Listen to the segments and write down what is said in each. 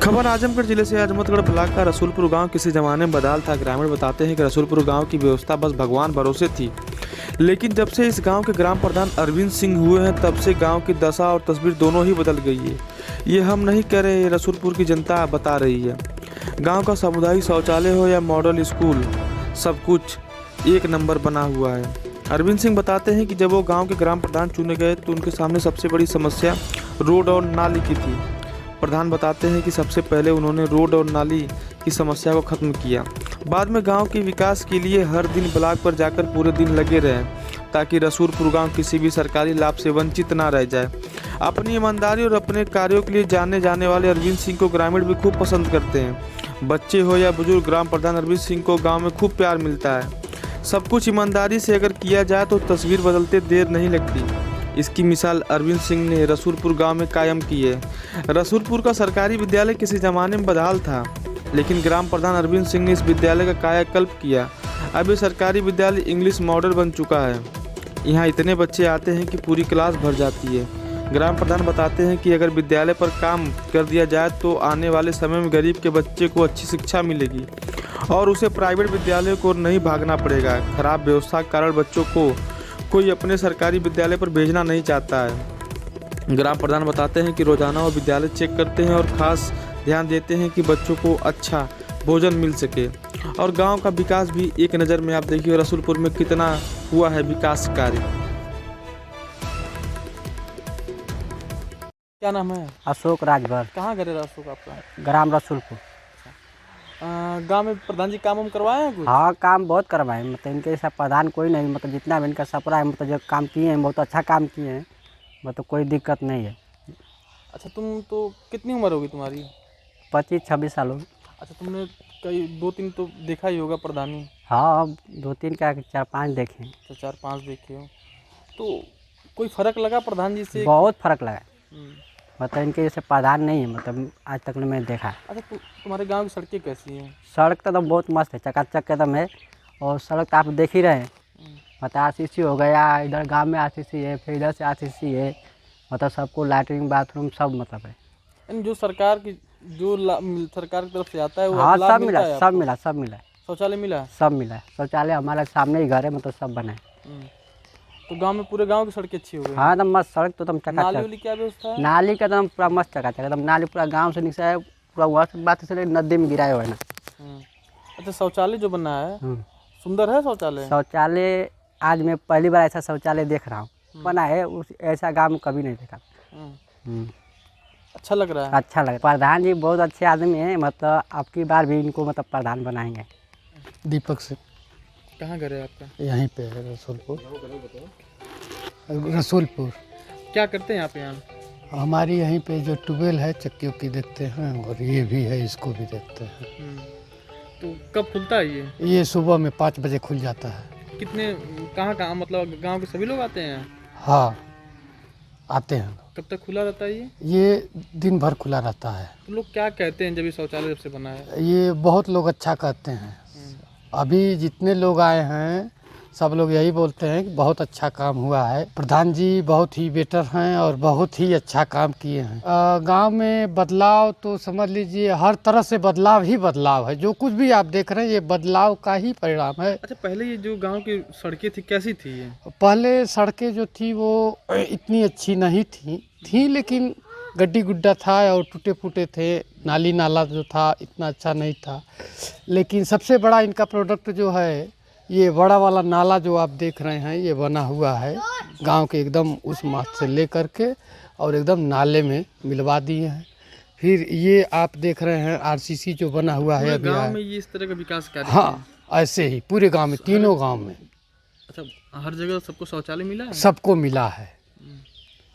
खबर आजमगढ़ जिले से अजमतगढ़ ब्लॉक का रसूलपुर गांव किसी जमाने में बदहाल था। ग्रामीण बताते हैं कि रसूलपुर गांव की व्यवस्था बस भगवान भरोसे थी, लेकिन जब से इस गांव के ग्राम प्रधान अरविंद सिंह हुए हैं तब से गांव की दशा और तस्वीर दोनों ही बदल गई है। ये हम नहीं कह रहे, ये रसूलपुर की जनता बता रही है। गाँव का सामुदायिक शौचालय हो या मॉडल स्कूल, सब कुछ एक नंबर बना हुआ है। अरविंद सिंह बताते हैं कि जब वो गांव के ग्राम प्रधान चुने गए तो उनके सामने सबसे बड़ी समस्या रोड और नाली की थी। प्रधान बताते हैं कि सबसे पहले उन्होंने रोड और नाली की समस्या को खत्म किया। बाद में गांव के विकास के लिए हर दिन ब्लॉक पर जाकर पूरे दिन लगे रहे ताकि रसूलपुर गांव किसी भी सरकारी लाभ से वंचित ना रह जाए। अपनी ईमानदारी और अपने कार्यों के लिए जाने जाने वाले अरविंद सिंह को ग्रामीण भी खूब पसंद करते हैं। बच्चे हो या बुजुर्ग, ग्राम प्रधान अरविंद सिंह को गाँव में खूब प्यार मिलता है। सब कुछ ईमानदारी से अगर किया जाए तो तस्वीर बदलते देर नहीं लगती। इसकी मिसाल अरविंद सिंह ने रसूलपुर गांव में कायम की है। रसूलपुर का सरकारी विद्यालय किसी ज़माने में बदहाल था, लेकिन ग्राम प्रधान अरविंद सिंह ने इस विद्यालय का कायाकल्प किया। अब ये सरकारी विद्यालय इंग्लिश मॉडल बन चुका है। यहाँ इतने बच्चे आते हैं कि पूरी क्लास भर जाती है। ग्राम प्रधान बताते हैं कि अगर विद्यालय पर काम कर दिया जाए तो आने वाले समय में गरीब के बच्चे को अच्छी शिक्षा मिलेगी और उसे प्राइवेट विद्यालय को नहीं भागना पड़ेगा। खराब व्यवस्था के कारण बच्चों को कोई अपने सरकारी विद्यालय पर भेजना नहीं चाहता है। ग्राम प्रधान बताते हैं कि रोजाना वो विद्यालय चेक करते हैं और खास ध्यान देते हैं कि बच्चों को अच्छा भोजन मिल सके और गांव का विकास भी एक नज़र में आप देखिए रसूलपुर में कितना हुआ है विकास कार्य। क्या नाम है? अशोक राजभर। कहाँ घर है अशोक आपका? ग्राम रसूलपुर। गांव में प्रधान जी काम करवाए हैं कुछ? हाँ, काम बहुत करवाए, मतलब इनके जैसा प्रधान कोई नहीं, मतलब जितना भी इनका सपरा है, मतलब जो काम किए हैं बहुत अच्छा काम किए हैं, मतलब कोई दिक्कत नहीं है। अच्छा, तुम तो कितनी उम्र होगी तुम्हारी? 25-26 साल होगी। अच्छा, तुमने कई 2-3 तो देखा ही होगा प्रधानी? हाँ, 2-3 क्या 4-5 देखे। तो 4-5 देखे हो तो कोई फ़र्क लगा प्रधान जी से? बहुत फ़र्क लगा, मतलब इनके जैसे प्रधान नहीं है, मतलब आज तक मैंने देखा। अच्छा, तुम्हारे गांव की सड़कें कैसी हैं? सड़क तो एकदम बहुत मस्त है, चकाचक एकदम है। और सड़क तो आप देख ही रहे हैं, मतलब RCC हो गया, इधर गांव में RCC है, फिर इधर से RCC है, मतलब सबको लैट्रिन बाथरूम सब मतलब है। यानी जो सरकार की सरकार की तरफ से आता है वो हाँ, लाभ सब मिलता मिला, है सब आपको? मिला, सब मिला। शौचालय मिला? सब मिला, शौचालय हमारे सामने ही घर है, मतलब सब बना है। तो गांव में पूरे गांव की सड़कें अच्छी हो गई? हाँ, एकदम मस्त सड़क, तो एकदम नाली चकाचक। वाली क्या व्यवस्था है? नाली का एकदम पूरा मस्त चकाचक, एकदम नाली पूरा गांव से निकला है, पूरा वहाँ से बात से नदी में गिराया हुआ है ना। अच्छा, शौचालय जो बना है सुंदर है शौचालय? शौचालय आज मैं पहली बार ऐसा शौचालय देख रहा हूँ, बना है, उस ऐसा गाँव में कभी नहीं देखा। अच्छा लग रहा है? अच्छा लगा। प्रधान जी बहुत अच्छे आदमी हैं, मतलब अब की बार भी इनको मतलब प्रधान बनाएंगे। दीपक से। कहाँ घर है आपका? यहीं पे है रसूलपुर। रसूलपुर। क्या करते हैं आप यहाँ? हमारी यहीं पे जो ट्यूबवेल है चक्की उक्की देखते हैं, और ये भी है, इसको भी देखते हैं। तो कब खुलता है ये? ये सुबह में 5 बजे खुल जाता है। कितने कहाँ मतलब गांव के सभी लोग आते हैं? हाँ, आते हैं। कब तक खुला रहता है ये? ये दिन भर खुला रहता है। तो लोग क्या कहते हैं जब ये शौचालय जब से बना है? ये बहुत लोग अच्छा कहते हैं। अभी जितने लोग आए हैं सब लोग यही बोलते हैं कि बहुत अच्छा काम हुआ है, प्रधान जी बहुत ही बेटर हैं और बहुत ही अच्छा काम किए हैं। गांव में बदलाव तो समझ लीजिए हर तरह से बदलाव ही बदलाव है। जो कुछ भी आप देख रहे हैं ये बदलाव का ही परिणाम है। अच्छा, पहले ये जो गांव की सड़कें थी कैसी थी ये? पहले सड़कें जो थी वो इतनी अच्छी नहीं थी, लेकिन गड्डी गुड्डा था और टूटे फूटे थे। नाली नाला जो था इतना अच्छा नहीं था, लेकिन सबसे बड़ा इनका प्रोडक्ट जो है ये बड़ा वाला नाला जो आप देख रहे हैं ये बना हुआ है गांव के एकदम उस माथ से ले करके और एकदम नाले में मिलवा दिए हैं। फिर ये आप देख रहे हैं RCC जो बना हुआ है अभी गांव में ये इस तरह का विकास कार्य? हाँ, ऐसे ही पूरे गांव में, तीनों गांव में। अच्छा, हर जगह सबको शौचालय मिला है? सबको मिला है,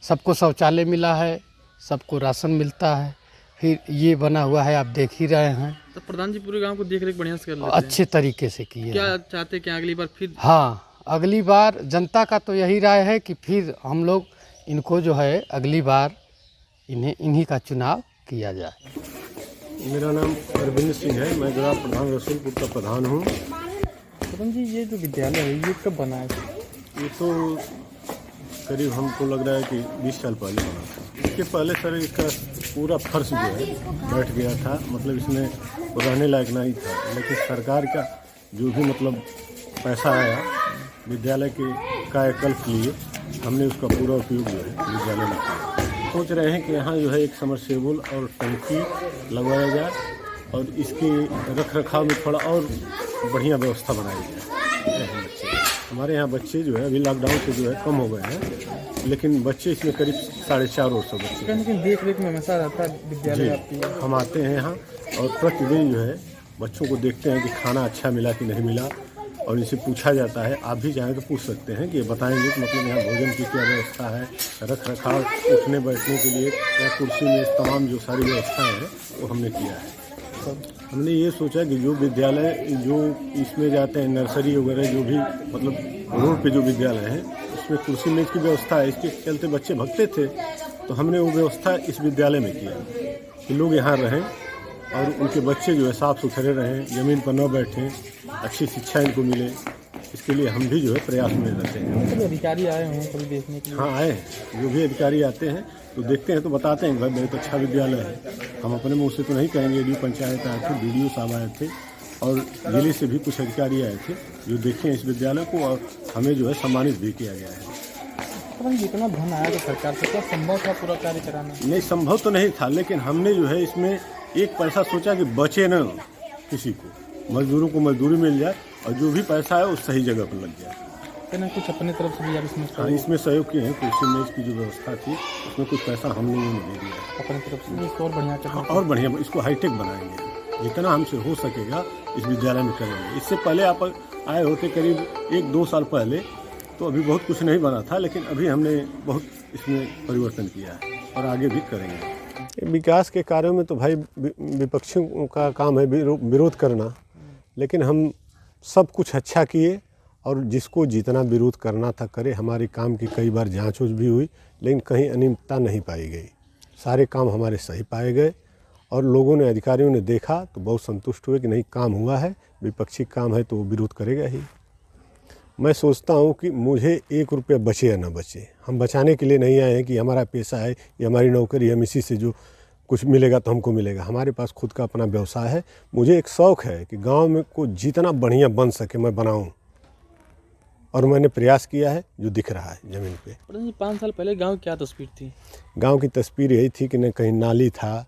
सबको शौचालय मिला है, सबको राशन मिलता है। फिर ये बना हुआ है आप देख ही रहे हैं। तो प्रधान जी पूरे गांव को देख रेख बढ़िया से कर लेते हैं? अच्छे तरीके से किए। क्या चाहते हैं कि अगली बार फिर? हाँ, अगली बार जनता का तो यही राय है कि फिर हम लोग इनको जो है अगली बार इन्हीं का चुनाव किया जाए। मेरा नाम अरविंद सिंह है, मैं ग्राम प्रधान रसूलपुर का प्रधान हूँ। प्रधान जी, ये जो विद्यालय है ये कब बना है? ये तो करीब हमको लग रहा है कि 20 साल पहले बना था। इसके पहले सर इसका पूरा फर्श जो है बैठ गया था, मतलब इसमें रहने लायक नहीं था। लेकिन सरकार का जो भी मतलब पैसा आया विद्यालय के कायाकल्प के लिए, हमने उसका पूरा उपयोग जो है विद्यालय में किया। सोच रहे हैं कि यहाँ जो है एक समरसेबुल और टंकी लगवाया जाए और इसके रख रखाव में थोड़ा और बढ़िया व्यवस्था बनाई जाए। हमारे यहाँ बच्चे जो है अभी लॉकडाउन से जो है कम हो गए हैं, लेकिन बच्चे इसमें करीब 450 बच्चे हैं। देख रेख में हमेशा रहता है विद्यालय आपकी। हम आते हैं यहाँ और प्रतिदिन जो है बच्चों को देखते हैं कि खाना अच्छा मिला कि नहीं मिला, और इनसे पूछा जाता है। आप भी चाहें तो पूछ सकते हैं कि ये बताएंगे कि मतलब यहाँ भोजन की क्या व्यवस्था है, रख रखाव, उठने बैठने के लिए या कुर्सी में तमाम जो सारी व्यवस्थाएँ हैं वो हमने किया है। हमने ये सोचा कि जो विद्यालय जो इसमें जाते हैं नर्सरी वगैरह जो भी मतलब रोड पे जो विद्यालय हैं उसमें कुर्सी मेज की व्यवस्था है, इसके चलते बच्चे भगते थे, तो हमने वो व्यवस्था इस विद्यालय में किया कि लोग यहाँ रहें और उनके बच्चे जो है साफ़ सुथरे रहें, ज़मीन पर न बैठें, अच्छी शिक्षा इनको मिले। इसके लिए हम भी जो है प्रयास में रहते हैं। तो अधिकारी आए हों कभी देखने के लिए? हाँ आए हैं, जो भी अधिकारी आते हैं तो देखते हैं तो बताते हैं भाई बहुत अच्छा विद्यालय है। हम अपने मुँह से तो नहीं कहेंगे, डी पंचायत आए थे, BDO साहब आए थे और जिले से भी कुछ अधिकारी आए थे जो देखे इस विद्यालय को, और हमें जो है सम्मानित भी किया गया है। तो जितना धन आया तो सरकार से क्या संभव था पूरा कार्य कराना? नहीं संभव तो नहीं था, लेकिन हमने जो है इसमें एक पैसा सोचा कि बचे न किसी को, मजदूरों को मजदूरी मिल जाए और जो भी पैसा है वो सही जगह पर लग जाए। ना कुछ अपनी तरफ से भी आप इसमें हाँ इसमें सहयोग किए हैं। कुर्सी मेज की जो व्यवस्था थी उसमें कुछ पैसा हमने दे दिया अपनी तरफ से इसको और बढ़िया करना। और बढ़िया इसको हाईटेक बनाएंगे, जितना हमसे हो सकेगा इस विद्यालय में करेंगे। इससे पहले आप आए होते करीब 1-2 साल पहले, तो अभी बहुत कुछ नहीं बना था, लेकिन अभी हमने बहुत इसमें परिवर्तन किया है और आगे भी करेंगे। विकास के कार्यों में तो भाई विपक्षियों का काम है विरोध करना, लेकिन हम सब कुछ अच्छा किए और जिसको जितना विरोध करना था करे। हमारे काम की कई बार जांच भी हुई, लेकिन कहीं अनियमितता नहीं पाई गई। सारे काम हमारे सही पाए गए और लोगों ने, अधिकारियों ने देखा तो बहुत संतुष्ट हुए कि नहीं काम हुआ है। विपक्षी काम है तो वो विरोध करेगा ही। मैं सोचता हूँ कि मुझे 1 रुपया बचे या न बचे, हम बचाने के लिए नहीं आए हैं कि हमारा पैसा है, ये हमारी नौकरी, हम इसी से जो कुछ मिलेगा तो हमको मिलेगा। हमारे पास खुद का अपना व्यवसाय है। मुझे एक शौक़ है कि गांव में को जितना बढ़िया बन सके मैं बनाऊं, और मैंने प्रयास किया है जो दिख रहा है ज़मीन पे। 5 साल पहले गांव की क्या तस्वीर थी? गांव की तस्वीर यही थी कि न कहीं नाली था,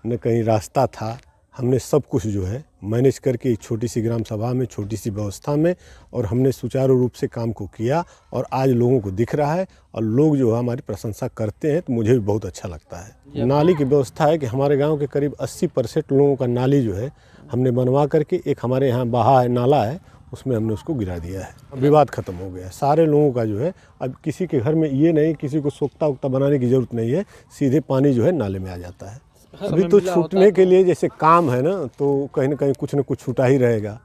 न कहीं रास्ता था। हमने सब कुछ जो है मैनेज करके एक छोटी सी ग्राम सभा में, छोटी सी व्यवस्था में, और हमने सुचारू रूप से काम को किया और आज लोगों को दिख रहा है और लोग जो है हमारी प्रशंसा करते हैं, तो मुझे भी बहुत अच्छा लगता है। नाली की व्यवस्था है कि हमारे गांव के करीब 80% लोगों का नाली जो है हमने बनवा करके, एक हमारे यहाँ बहा है, नाला है, उसमें हमने उसको गिरा दिया है। विवाद खत्म हो गया है सारे लोगों का जो है। अब किसी के घर में ये नहीं, किसी को सोख्ता उख्ता बनाने की ज़रूरत नहीं है, सीधे पानी जो है नाले में आ जाता है। अभी तो छूटने के लिए जैसे काम है ना, तो कहीं ना कहीं कुछ न कुछ छूटा ही रहेगा।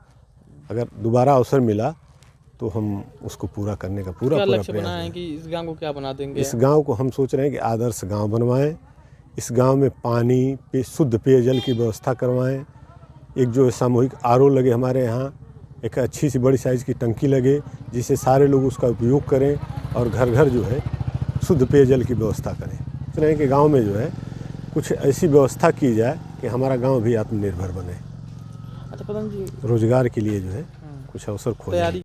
अगर दोबारा अवसर मिला तो हम उसको पूरा करने का पूरा प्रयास है कि इस गांव को क्या बना देंगे। इस गांव को हम सोच रहे हैं कि आदर्श गांव बनवाएं। इस गांव में पानी पे शुद्ध पेयजल की व्यवस्था करवाएं। एक जो सामूहिक RO लगे हमारे यहाँ, एक अच्छी सी बड़ी साइज़ की टंकी लगे जिससे सारे लोग उसका उपयोग करें और घर घर जो है शुद्ध पेयजल की व्यवस्था करें। सोच रहे हैं कि गाँव में जो है कुछ ऐसी व्यवस्था की जाए कि हमारा गांव भी आत्मनिर्भर बने। अच्छा प्रधान जी, रोजगार के लिए जो है कुछ अवसर खोजें।